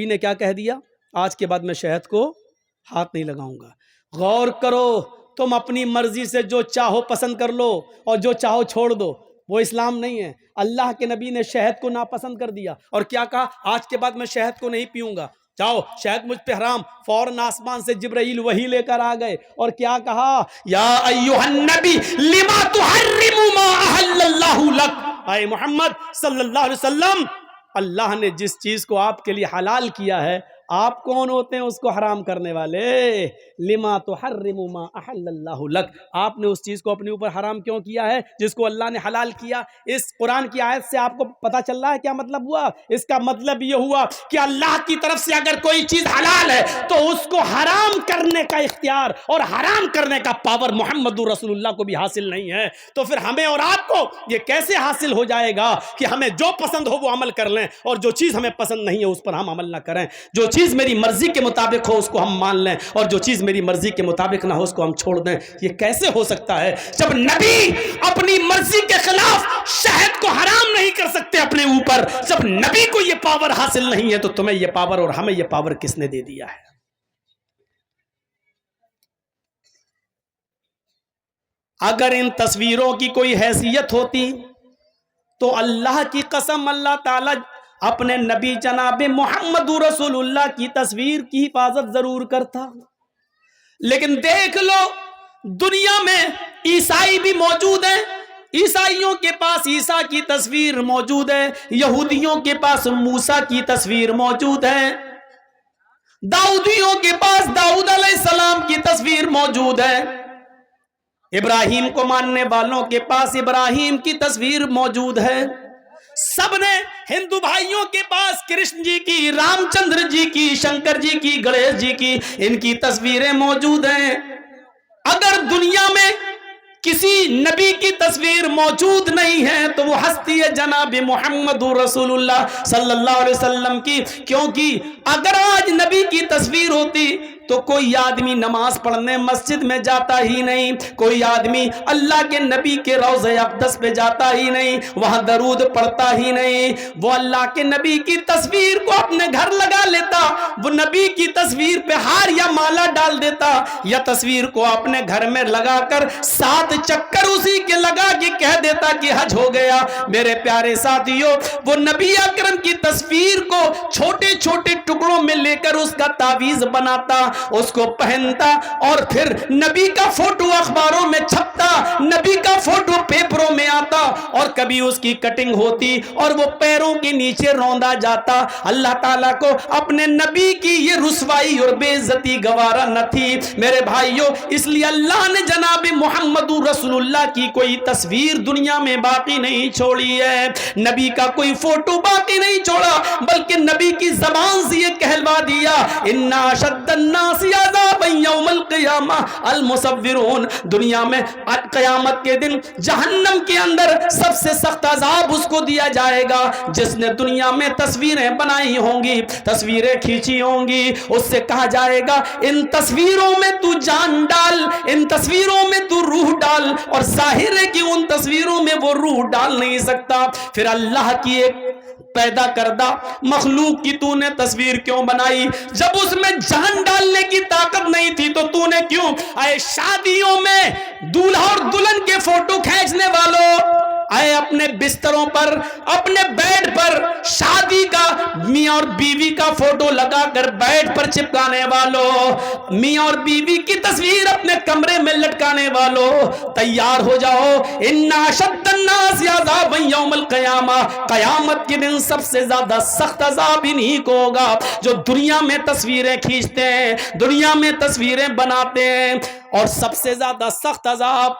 نبی نے کیا کہہ دیا؟ آج کے بعد میں شہد کو ہاتھ نہیں لگاؤں گا۔ غور کرو، تم اپنی مرضی سے جو چاہو پسند کر لو اور جو چاہو چھوڑ دو، وہ اسلام نہیں ہے۔ اللہ کے نبی نے شہد کو ناپسند کر دیا اور کیا کہا؟ آج کے بعد میں شہد کو نہیں پیوں گا، جاؤ شہد مجھ پہ حرام۔ فوراً آسمان سے جبرائیل وحی لے کر آ گئے اور کیا کہا؟ یا ایھا النبی لما تحرم ما احل اللہ لک، اے محمد صلی اللہ علیہ وسلم، اللہ نے جس چیز کو آپ کے لیے حلال کیا ہے، آپ کون ہوتے ہیں اس کو حرام کرنے والے؟ لما تحرم ما احل اللہ لک، آپ نے اس چیز کو اپنے اوپر حرام کیوں کیا ہے جس کو اللہ نے حلال کیا؟ اس قرآن کی آیت سے آپ کو پتہ چل رہا ہے کیا مطلب ہوا؟ اس کا مطلب یہ ہوا کہ اللہ کی طرف سے اگر کوئی چیز حلال ہے تو اس کو حرام کرنے کا اختیار اور حرام کرنے کا پاور محمد رسول اللہ کو بھی حاصل نہیں ہے۔ تو پھر ہمیں اور آپ کو یہ کیسے حاصل ہو جائے گا کہ ہمیں جو پسند ہو وہ عمل کر لیں اور جو چیز ہمیں پسند نہیں ہے اس پر ہم عمل نہ کریں؟ جو چیز میری مرضی کے مطابق ہو اس کو ہم مان لیں اور جو چیز میری مرضی کے مطابق نہ ہو اس کو ہم چھوڑ دیں؟ یہ کیسے ہو سکتا ہے جب نبی اپنی مرضی کے خلاف شہد کو حرام نہیں کر سکتے اپنے اوپر؟ جب نبی کو یہ پاور حاصل نہیں ہے تو تمہیں یہ پاور اور ہمیں یہ پاور کس نے دے دیا ہے؟ اگر ان تصویروں کی کوئی حیثیت ہوتی تو اللہ کی قسم اللہ تعالی اپنے نبی جناب محمد رسول اللہ کی تصویر کی حفاظت ضرور کرتا۔ لیکن دیکھ لو دنیا میں عیسائی بھی موجود ہیں، عیسائیوں کے پاس عیسیٰ کی تصویر موجود ہے، یہودیوں کے پاس موسیٰ کی تصویر موجود ہے، داؤدیوں کے پاس داؤد علیہ السلام کی تصویر موجود ہے، ابراہیم کو ماننے والوں کے پاس ابراہیم کی تصویر موجود ہے۔ سب نے ہندو بھائیوں کے پاس کرشن جی کی، رام چندر جی کی، شنکر جی کی، گنیش جی کی، ان کی تصویریں موجود ہیں۔ اگر دنیا میں کسی نبی کی تصویر موجود نہیں ہے تو وہ ہستی ہے جناب محمد رسول اللہ صلی اللہ علیہ وسلم کی، کیونکہ اگر آج نبی کی تصویر ہوتی تو کوئی آدمی نماز پڑھنے مسجد میں جاتا ہی نہیں، کوئی آدمی اللہ کے نبی کے روضہ اقدس پہ جاتا ہی نہیں، وہاں درود پڑھتا ہی نہیں، وہ اللہ کے نبی کی تصویر کو اپنے گھر لگا لیتا، وہ نبی کی تصویر پہ ہار یا مالا ڈال دیتا، یا تصویر کو اپنے گھر میں لگا کر 7 چکر اسی کے لگا کے کہہ دیتا کہ حج ہو گیا۔ میرے پیارے ساتھیوں، وہ نبی اکرم کی تصویر کو چھوٹے چھوٹے ٹکڑوں میں لے کر اس کا تعویذ بناتا، اس کو پہنتا، اور پھر نبی کا فوٹو اخباروں میں چھپتا، نبی کا فوٹو پیپروں میں آتا، اور کبھی اس کی کٹنگ ہوتی اور وہ پیروں کے نیچے روندا جاتا۔ اللہ تعالیٰ کو اپنے نبی کی یہ رسوائی اور بے عزتی گوارا نہ تھی میرے بھائیوں، اس لیے اللہ نے جناب محمد رسول اللہ کی کوئی تصویر دنیا میں باقی نہیں چھوڑی ہے، نبی کا کوئی فوٹو باقی نہیں چھوڑا، بلکہ نبی کی زبان سے یہ کہلوا دیا، اِنَّا أَشَدَّ النَّاسِ عَذَابًا يَوْمَ الْقِيَامَةِ الْمُصَوِّرُونَ۔ دنیا میں قیامت کے دن جہنم کے اندر سب سے سخت عذاب اس کو دیا جائے گا جس نے دنیا میں تصویریں بنائی ہوں گی، تصویریں کھینچی ہوں گی۔ اس سے کہا جائے گا ان تصویروں میں تو جان ڈال، ان تصویروں میں تو روح ڈال، اور ظاہر ہے کہ ان تصویروں میں وہ روح ڈال نہیں سکتا۔ پھر اللہ کی ایک پیدا کردہ مخلوق کی تو نے تصویر کیوں بنائی؟ جب اس میں جان ڈالنے کی طاقت نہیں تھی تو نے کیوں؟ اے شادیوں میں دولہا اور دلہن کے فوٹو کھینچنے والوں، اے اپنے بستروں پر، اپنے بیڈ پر شادی کا میاں اور بیوی کا فوٹو لگا کر بیڈ پر چپکانے والوں، میاں اور بیوی کی تصویر اپنے کمرے میں لٹکانے والوں، تیار ہو جاؤ، اِنَّا أَشَدَّ النَّاسِ عَذَابًا يَوْمَ الْقِيَامَةِ۔ قیامت کے دن سب سے زیادہ سخت عذاب انہی کو ہوگا جو دنیا میں تصویریں کھینچتے ہیں، دنیا میں تصویریں بناتے ہیں، اور سب سے زیادہ سخت عذاب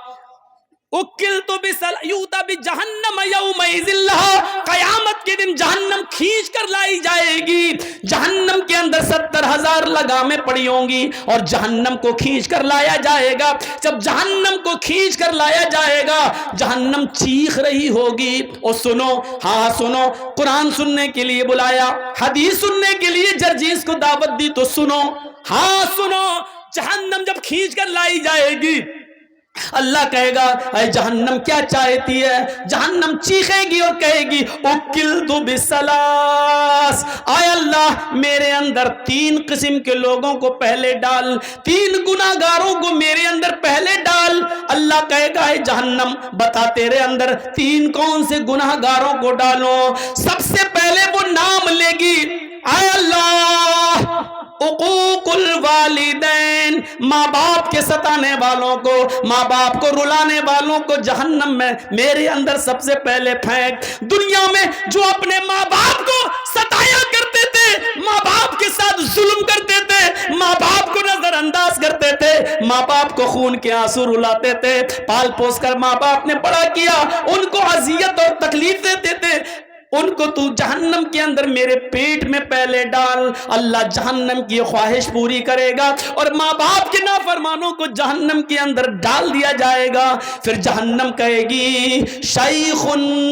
اُکِّلْتُ بِسَلْعُوتَ بِجَہَنَّمَ يَوْمَئِذٍ لَهَا۔ قیامت کے دن جہنم کھینچ کر لائی جائے گی، جہنم کے اندر 70,000 لگامیں پڑی ہوں گی اور جہنم کو کھینچ کر لایا جائے گا۔ جب جہنم کو کھینچ کر لایا جائے گا جہنم چیخ رہی ہوگی، اور سنو، ہاں سنو، قرآن سننے کے لیے بلایا، حدیث سننے کے لیے جرجیس کو دعوت دی، تو سنو، ہاں سنو، جہنم جب کھینچ کر لائی جائے گی اللہ کہے گا اے جہنم کیا چاہتی ہے؟ جہنم چیخے گی اور کہے گی اکلت بالثلاث، اے اللہ میرے اندر 3 قسم کے لوگوں کو پہلے ڈال، 3 گناہگاروں کو میرے اندر پہلے ڈال۔ اللہ کہے گا اے جہنم بتا تیرے اندر 3 کون سے گناہگاروں کو ڈالوں؟ سب سے پہلے وہ نام لے گی، اے اللہ عقوق الوالدین، ماں باپ کے ستانے والوں کو، ماں باپ کو رلانے والوں کو جہنم میں میرے اندر سب سے پہلے پھینک۔ دنیا میں جو اپنے ماں باپ کو ستایا کرتے تھے، ماں باپ کے ساتھ ظلم کرتے تھے، ماں باپ کو نظر انداز کرتے تھے، ماں باپ کو خون کے آنسو رلاتے تھے، پال پوس کر ماں باپ نے بڑا کیا، ان کو اذیت اور تکلیف دیتے تھے، ان کو تو جہنم کے اندر میرے پیٹ میں پہلے ڈال۔ اللہ جہنم کی خواہش پوری کرے گا اور ماں باپ کے نافرمانوں کو جہنم کے اندر ڈال دیا جائے گا۔ پھر جہنم کہے گی شیخ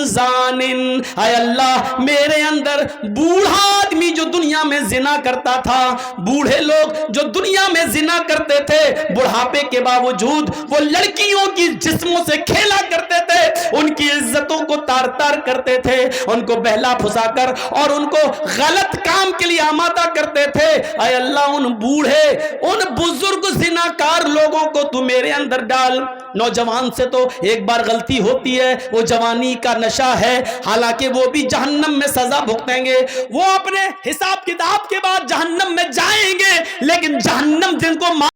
زان، اے اللہ میرے اندر بوڑھا آدمی جو دنیا میں زنا کرتا تھا، بوڑھے لوگ جو دنیا میں زنا کرتے تھے، بڑھاپے کے باوجود وہ لڑکیوں کی جسموں سے کھیلا کرتے تھے، ان کی عزتوں کو تار تار کرتے تھے، ان کو بہلا پھسا کر اور ان کو غلط کام کے لیے آمادہ کرتے تھے، اے اللہ ان بوڑھے ان بزرگ زناکار لوگوں کو تو میرے اندر ڈال۔ نوجوان سے تو ایک بار غلطی ہوتی ہے، وہ جوانی کا نشہ ہے، حالانکہ وہ بھی جہنم میں سزا بھگتیں گے، وہ اپنے حساب کتاب کے بعد جہنم میں جائیں گے، لیکن جہنم جن کو